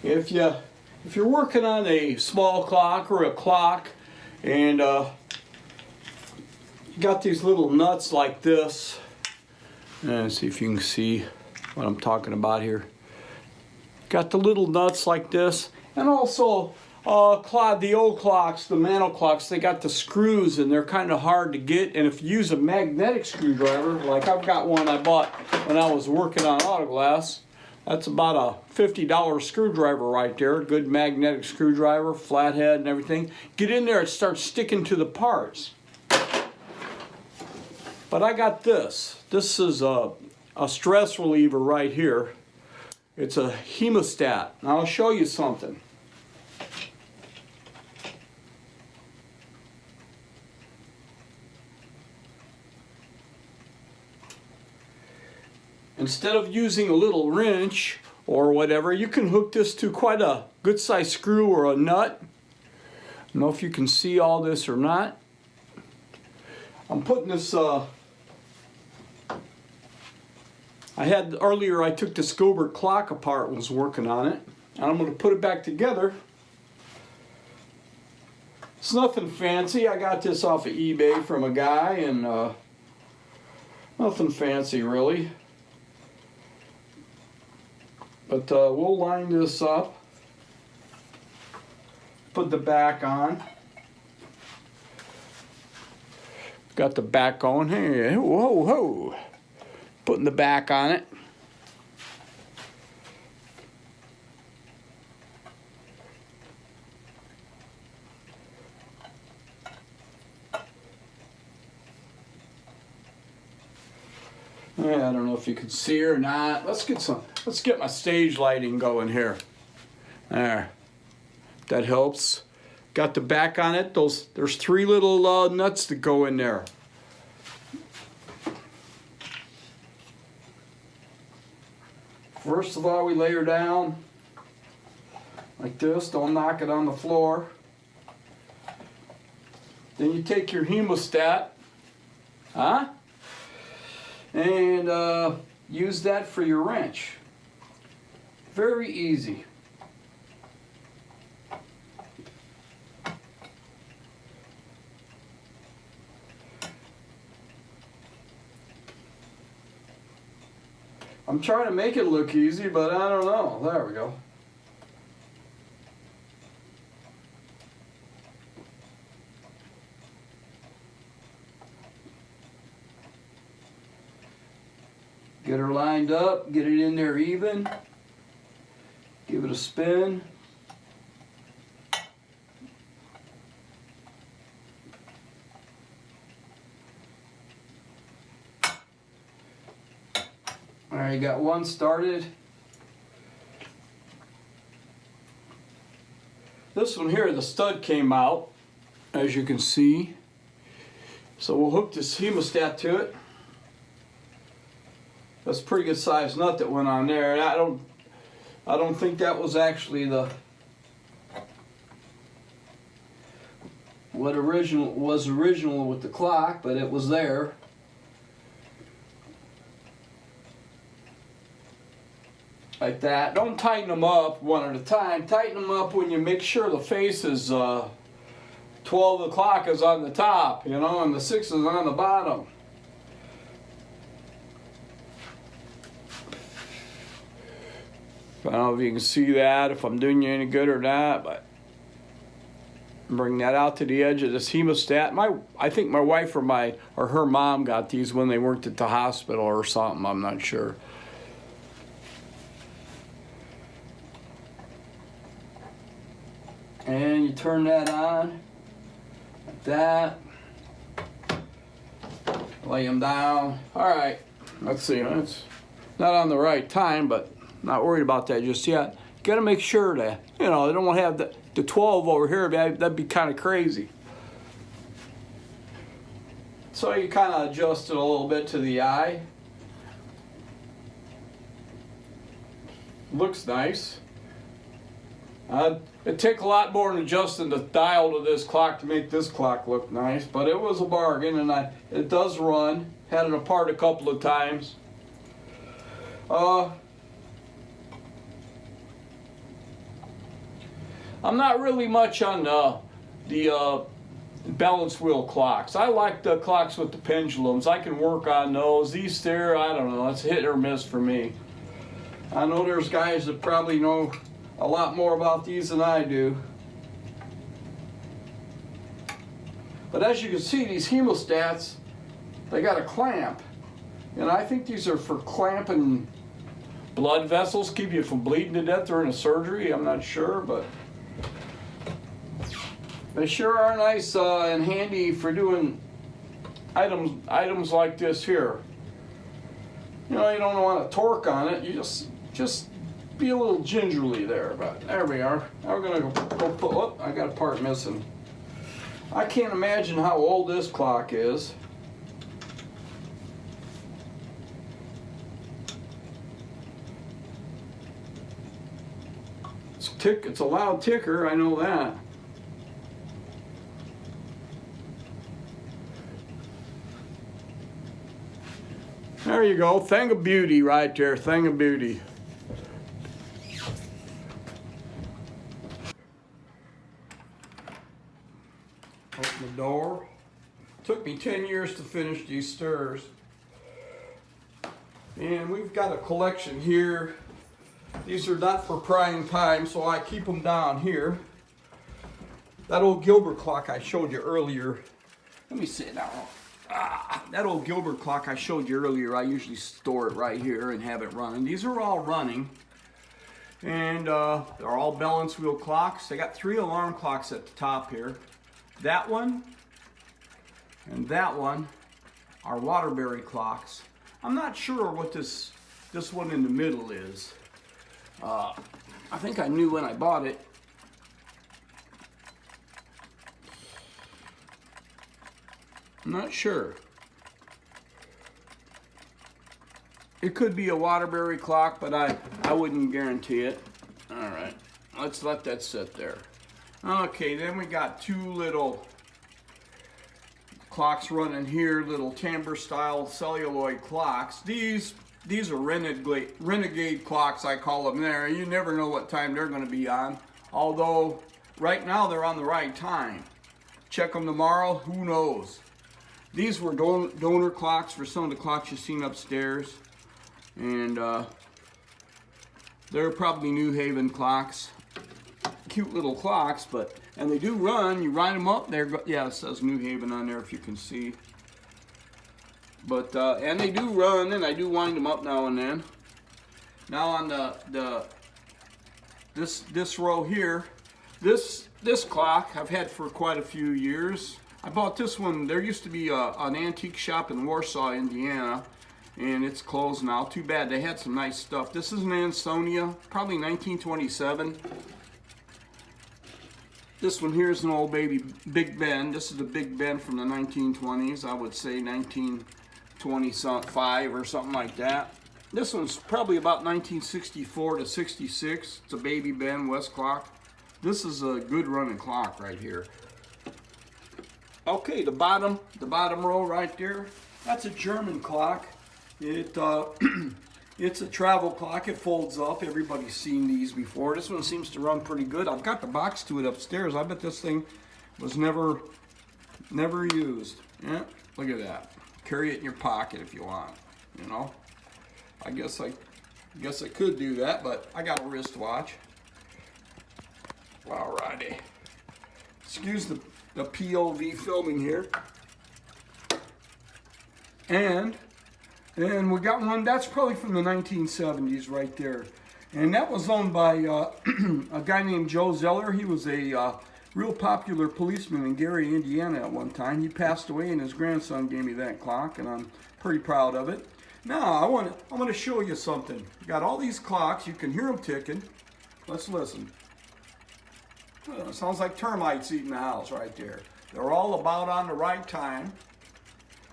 If you're working on a small clock or a clock, and you got these little nuts like this, and see if you can see what I'm talking about here. Got the little nuts like this, and also the old clocks, the mantle clocks, they got the screws and they're kind of hard to get. And if you use a magnetic screwdriver, like I've got one I bought when I was working on autoglass, that's about a $50 screwdriver right there. Good magnetic screwdriver, flathead and everything. Get in there, it starts sticking to the parts. But I got this. This is a stress reliever right here. It's a Hemostat. Now I'll show you something. Instead of using a little wrench or whatever, you can hook this to quite a good sized screw or a nut. I don't know if you can see all this or not. I'm putting this, earlier I took this Gilbert clock apart and was working on it. And I'm going to put it back together. It's nothing fancy. I got this off of eBay from a guy, and nothing fancy really. But we'll line this up, put the back on. Got the back on. Hey, whoa, whoa. Putting the back on it. Yeah, I don't know if you can see or not. Let's get my stage lighting going here. There. That helps. Got the back on it. There's 3 little nuts that go in there. First of all, we lay her down like this. Don't knock it on the floor. Then you take your Hemostat, and use that for your wrench. Very easy. I'm trying to make it look easy, but I don't know. There we go. Get her lined up, get it in there even, give it a spin. All right, you got one started. This one here, the stud came out, as you can see. So we'll hook this Hemostat to it. That's a pretty good sized nut that went on there. I don't think that was actually what was original with the clock, but it was there. Like that. Don't tighten them up one at a time. Tighten them up when you make sure the face is 12 o'clock is on the top, you know, and the 6 is on the bottom. I don't know if you can see that, if I'm doing you any good or not, but bring that out to the edge of this Hemostat. I think my wife or her mom got these when they worked at the hospital or something. I'm not sure. And you turn that on like that. Lay them down. All right. Let's see. It's not on the right time, but not worried about that just yet. Got to make sure that, you know, they don't want to have the 12 over here. That'd be kind of crazy. So you kind of adjust it a little bit to the eye. Looks nice. It'd take a lot more than adjusting the dial to this clock to make this clock look nice, but it was a bargain, and it does run. Had it apart a couple of times. I'm not really much on the balance wheel clocks. I like the clocks with the pendulums. I can work on those. These there, I don't know, it's hit or miss for me. I know there's guys that probably know a lot more about these than I do. But as you can see, these hemostats, they got a clamp. And I think these are for clamping blood vessels, keep you from bleeding to death during a surgery. I'm not sure, but they sure are nice and handy for doing items like this here. You know, you don't want to torque on it. You just be a little gingerly there. But there we are. Now we're gonna go put. Oh, I got a part missing. I can't imagine how old this clock is. It's a loud ticker, I know that. There you go, thing of beauty right there, thing of beauty. Open the door. Took me 10 years to finish these stirs. And we've got a collection here. These are not for prime time, so I keep them down here. That old Gilbert clock I showed you earlier. Let me sit down. That old Gilbert clock I showed you earlier, I usually store it right here and have it running. These are all running. And they're all balance wheel clocks. They got 3 alarm clocks at the top here. That one and that one are Waterbury clocks. I'm not sure what this one in the middle is. I think I knew when I bought it. I'm not sure. It could be a Waterbury clock, but I wouldn't guarantee it. All right, let's let that sit there. Okay, then we got 2 little clocks running here, little tambour style celluloid clocks. These are renegade clocks, I call them there. You never know what time they're going to be on. Although, right now they're on the right time. Check them tomorrow, who knows. These were donor clocks for some of the clocks you've seen upstairs. And they're probably New Haven clocks. Cute little clocks, and they do run. You wind them up, yeah, it says New Haven on there if you can see. But and they do run, and I do wind them up now and then. Now on this row here, this clock I've had for quite a few years. I bought this one. There used to be an antique shop in Warsaw, Indiana, and it's closed now. Too bad. They had some nice stuff. This is an Ansonia, probably 1927. This one here is an old baby Big Ben. This is a Big Ben from the 1920s. I would say 1925 or something like that. This one's probably about 1964 to 66. It's a baby Ben West clock. This is a good running clock right here. Okay, the bottom row right there, that's a German clock. It's a travel clock. It folds up. Everybody's seen these before. This one seems to run pretty good. I've got the box to it upstairs. I bet this thing was never used. Yeah, look at that. Carry it in your pocket if you want. You know, I guess I could do that, but I got a wristwatch. Alrighty. Excuse the POV filming here. And we got one, that's probably from the 1970s right there. And that was owned by a guy named Joe Zeller. He was a real popular policeman in Gary, Indiana at one time. He passed away and his grandson gave me that clock, and I'm pretty proud of it. Now, I want to show you something. Got all these clocks. You can hear them ticking. Let's listen. Sounds like termites eating the house right there. They're all about on the right time.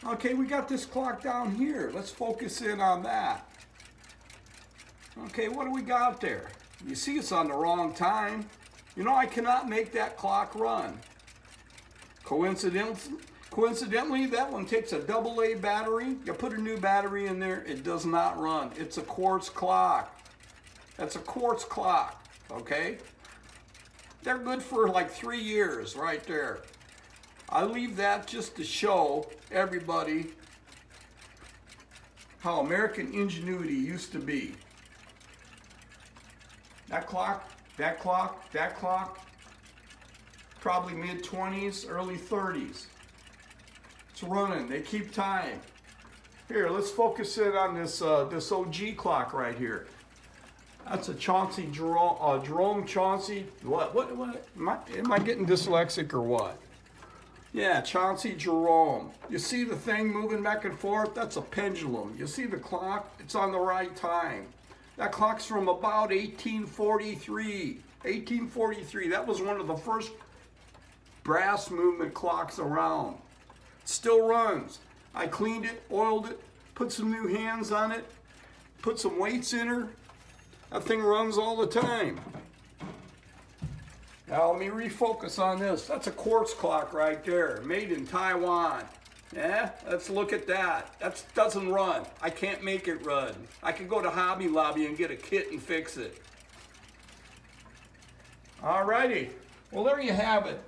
Okay, we got this clock down here. Let's focus in on that. Okay, what do we got there? You see it's on the wrong time. You know, I cannot make that clock run. Coincidentally, that one takes a AA battery. You put a new battery in there, it does not run. It's a quartz clock. That's a quartz clock, okay? They're good for like 3 years right there. I leave that just to show everybody how American ingenuity used to be. That clock, that clock, that clock, probably mid-20s, early 30s. It's running, they keep time. Here, let's focus in on this this OG clock right here. That's a Chauncey, Jerome Chauncey. What? Am I getting dyslexic or what? Yeah, Chauncey Jerome. You see the thing moving back and forth? That's a pendulum. You see the clock? It's on the right time. That clock's from about 1843. 1843. That was one of the first brass movement clocks around. It still runs. I cleaned it, oiled it, put some new hands on it, put some weights in her. That thing runs all the time. Now let me refocus on this. That's a quartz clock right there, made in Taiwan. Yeah, let's look at that. That doesn't run. I can't make it run. I could go to Hobby Lobby and get a kit and fix it. Alrighty, well there you have it.